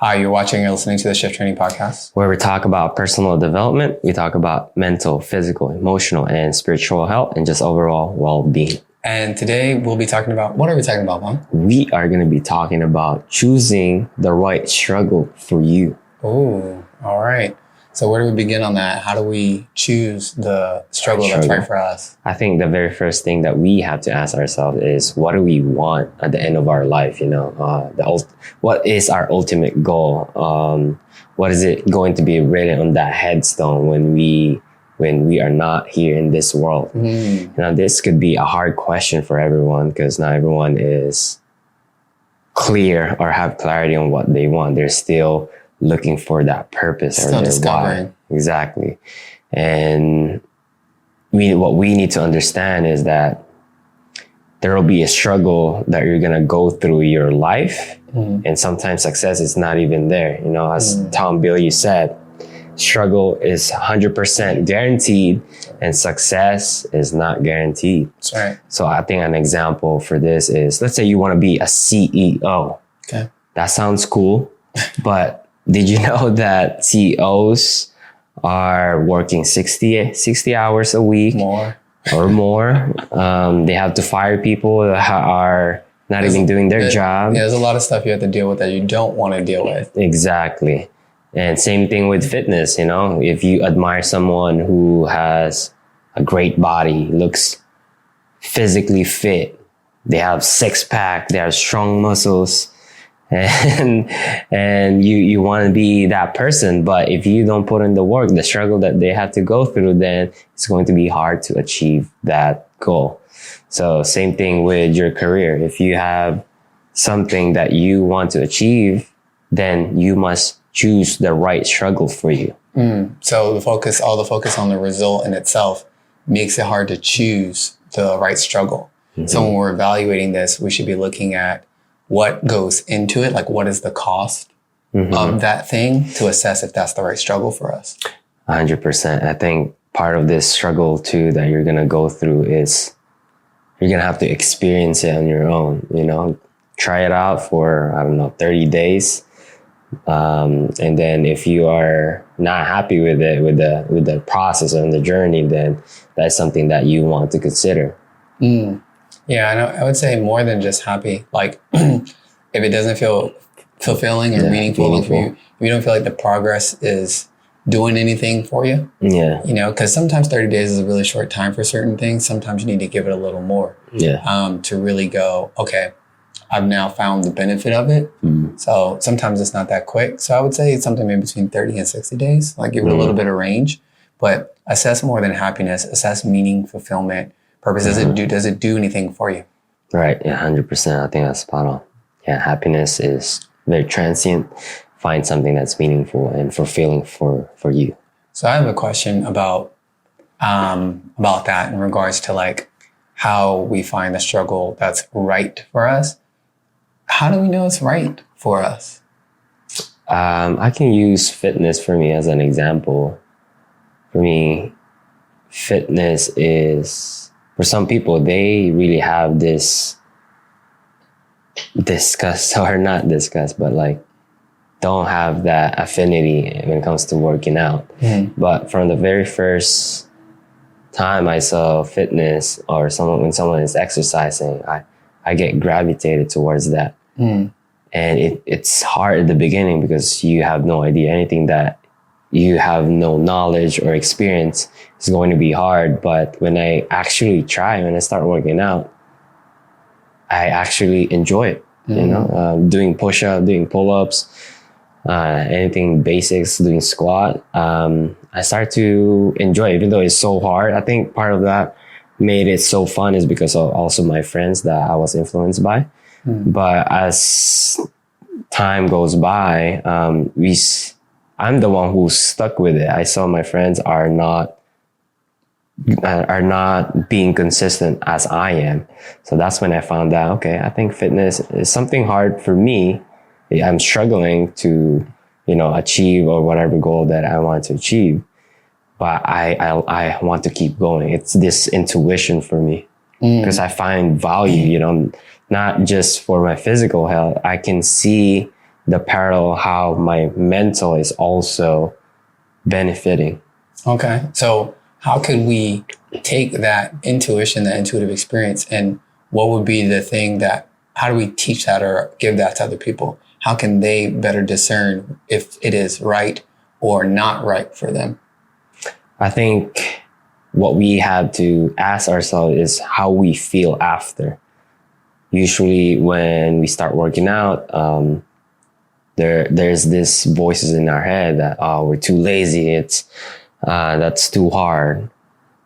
Hi, you're watching or listening to the Shift Training Podcast, where we talk about personal development, we talk about mental, physical, emotional, and spiritual health, and just overall well-being. And today we'll be talking about, what are we talking about, Mom? We are going to be talking about choosing the right struggle for you. Oh, all right. So where do we begin on that? How do we choose the struggle that's right for us? I think the very first thing that we have to ask ourselves is, what do we want at the end of our life? What is our ultimate goal? What is it going to be written on that headstone when we are not here in this world? Now, this could be a hard question for everyone because not everyone is clear or have clarity on what they want. They're still looking for that purpose. Still discovering. Why. Exactly. And what we need to understand is that there will be a struggle that you're going to go through your life. And sometimes success is not even there. As Tom Bilyeu said, struggle is 100% guaranteed and success is not guaranteed. That's right. So I think an example for this is, let's say you want to be a CEO. Okay. That sounds cool, but did you know that CEOs are working 60 hours a week? More. Or more. They have to fire people that are not even doing their job. Yeah, there's a lot of stuff you have to deal with that you don't want to deal with. Exactly. And same thing with fitness, if you admire someone who has a great body, looks physically fit, they have six-pack, they have strong muscles, and you want to be that person. But if you don't put in the work, the struggle that they have to go through, then it's going to be hard to achieve that goal. So same thing with your career. If you have something that you want to achieve, then you must choose the right struggle for you. So all the focus on the result in itself makes it hard to choose the right struggle. So when we're evaluating this, we should be looking at what goes into it, like what is the cost of that thing to assess if that's the right struggle for us. 100%. I think part of this struggle too that you're going to go through is you're going to have to experience it on your own, try it out for, 30 days. And then if you are not happy with it, with the process and the journey, then that's something that you want to consider. Yeah, I know. I would say more than just happy. Like if it doesn't feel fulfilling or meaningful, if you don't feel like the progress is doing anything for you. Yeah. Because sometimes 30 days is a really short time for certain things. Sometimes you need to give it a little more. Yeah. To really go, okay, I've now found the benefit of it. So sometimes it's not that quick. So I would say it's something maybe between 30 and 60 days, like give it a little bit of range, but assess more than happiness, assess meaning, fulfillment, purpose. Does it do anything for you? Right. Yeah. 100%. I think that's spot on. Yeah. Happiness is very transient. Find something that's meaningful and fulfilling for you. So I have a question about that in regards to like how we find the struggle that's right for us. How do we know it's right for us? I can use fitness for me as an example. For me, fitness is, for some people, they really have this don't have that affinity when it comes to working out. But from the very first time I saw fitness or when someone is exercising, I get gravitated towards that. And it's hard at the beginning because you have no idea. Anything that you have no knowledge or experience is going to be hard. But when I actually when I start working out, I actually enjoy it. Doing push-ups, doing pull-ups, anything basics, doing squat. I start to enjoy it, even though it's so hard. I think part of that made it so fun is because of also my friends that I was influenced by. But as time goes by, I'm the one who's stuck with it. I saw my friends are not being consistent as I am. So that's when I found out, okay, I think fitness is something hard for me. I'm struggling to, achieve or whatever goal that I want to achieve. But I want to keep going. It's this intuition for me because I find value, not just for my physical health. I can see the parallel how my mental is also benefiting. Okay. So how could we take that intuition, that intuitive experience, and what would be the thing that, how do we teach that or give that to other people? How can they better discern if it is right or not right for them? I think what we have to ask ourselves is how we feel after. Usually when we start working out, there's this voices in our head that, oh, we're too lazy. That's too hard.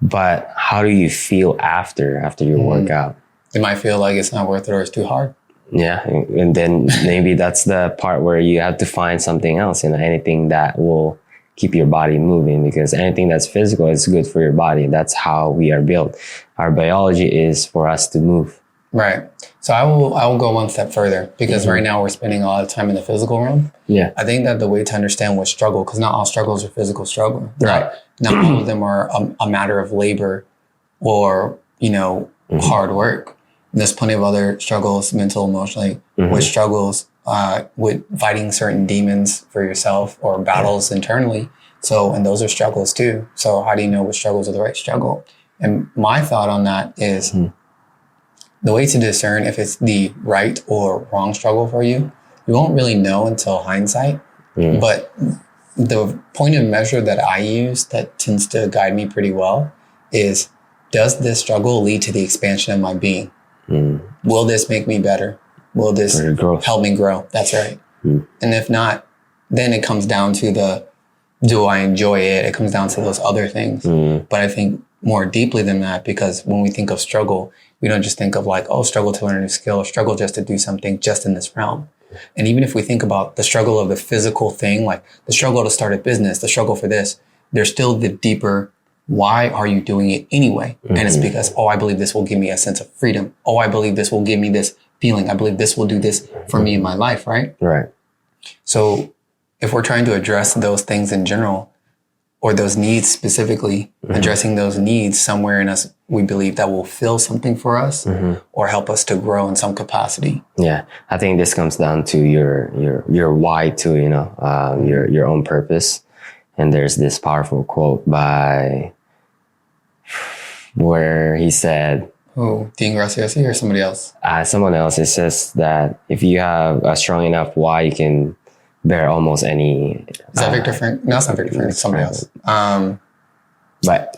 But how do you feel after your workout? They might feel like it's not worth it or it's too hard. Yeah. And then maybe that's the part where you have to find something else, anything that will keep your body moving, because anything that's physical is good for your body. That's how we are built. Our biology is for us to move. Right. So I will go one step further, because right now we're spending a lot of time in the physical realm. Yeah. I think that the way to understand what struggle, because not all struggles are physical struggle. Right. Not all of them are a matter of labor or, hard work. There's plenty of other struggles, mental, emotionally, with struggles, with fighting certain demons for yourself or battles internally. So, and those are struggles too. So how do you know which struggles are the right struggle? And my thought on that is the way to discern if it's the right or wrong struggle for you, you won't really know until hindsight. But the point of measure that I use that tends to guide me pretty well is, does this struggle lead to the expansion of my being? Will this make me better? Will this help me grow? That's right. And if not, then it comes down to do I enjoy it? It comes down to those other things. But I think more deeply than that, because when we think of struggle, we don't just think of like, oh, struggle to learn a new skill, or struggle just to do something just in this realm. And even if we think about the struggle of the physical thing, like the struggle to start a business, the struggle for this, there's still the deeper, why are you doing it anyway? And it's because, oh, I believe this will give me a sense of freedom. Oh, I believe this will give me this feeling. I believe this will do this for me in my life, right? Right. So if we're trying to address those things in general, or those needs specifically, addressing those needs somewhere in us, we believe that will fill something for us or help us to grow in some capacity. Yeah. I think this comes down to your why too, your own purpose. And there's this powerful quote where he said, Oh, Dean Graziosi or somebody else? Someone else. It says that if you have a strong enough why, you can bear almost any. Is that Victor Frank? No, it's not Victor Frank. It's somebody else. But I know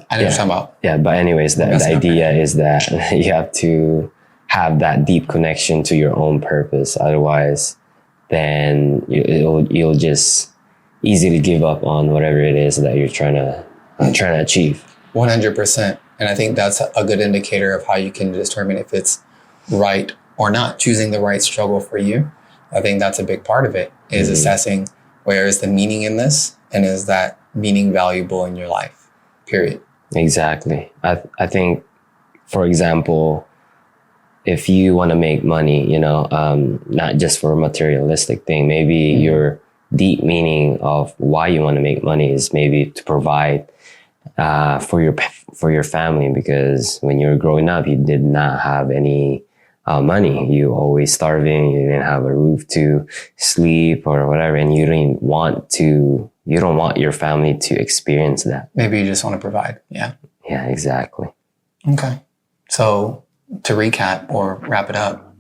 what you're talking about. Yeah, but anyways, the idea is that you have to have that deep connection to your own purpose. Otherwise, then you'll just easily give up on whatever it is that you're trying to achieve. 100%. And I think that's a good indicator of how you can determine if it's right or not. Choosing the right struggle for you. I think that's a big part of it, is assessing where is the meaning in this, and is that meaning valuable in your life, period. Exactly. I think, for example, if you want to make money, not just for a materialistic thing, maybe your deep meaning of why you want to make money is maybe to provide for your family, because when you were growing up, you did not have any money. You always starving. You didn't have a roof to sleep or whatever, and you don't want your family to experience that. Maybe you just want to provide. Yeah. Yeah, exactly. Okay. So to recap or wrap it up,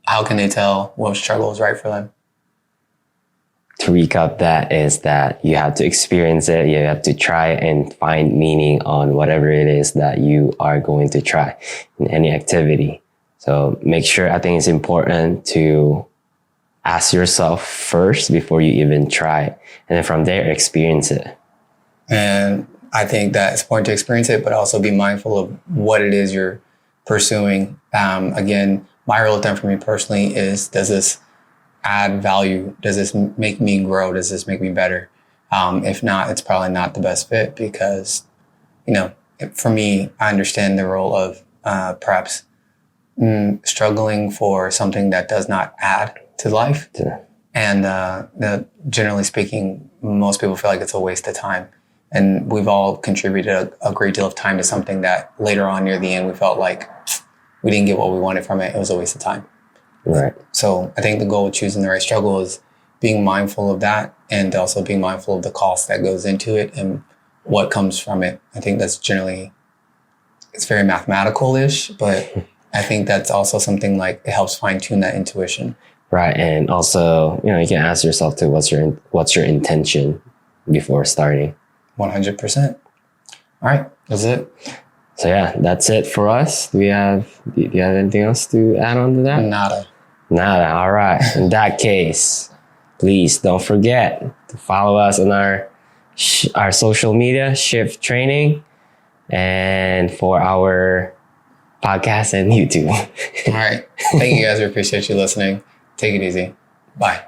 how can they tell what struggle is right for them? To recap, that is that you have to experience it. You have to try and find meaning on whatever it is that you are going to try in any activity. So make sure, I think it's important to ask yourself first before you even try it. And then from there, experience it. And I think that it's important to experience it, but also be mindful of what it is you're pursuing. Again, my rule of thumb for me personally is, does this add value? Does this make me grow? Does this make me better? If not, it's probably not the best fit, because, for me, I understand the role of perhaps struggling for something that does not add to life. Yeah. And generally speaking, most people feel like it's a waste of time. And we've all contributed a great deal of time to something that later on near the end, we felt like we didn't get what we wanted from it. It was a waste of time. Right. So I think the goal of choosing the right struggle is being mindful of that and also being mindful of the cost that goes into it and what comes from it. I think that's generally, it's very mathematical-ish, but I think that's also something like it helps fine tune that intuition. Right. And also, you can ask yourself too, what's your intention before starting? 100%. All right. That's it. So yeah, that's it for us. Do you have anything else to add on to that? Nada. All right. In that case, please don't forget to follow us on our social media, Shift Training, and for our podcast and YouTube. All right. Thank you guys. We appreciate you listening. Take it easy. Bye.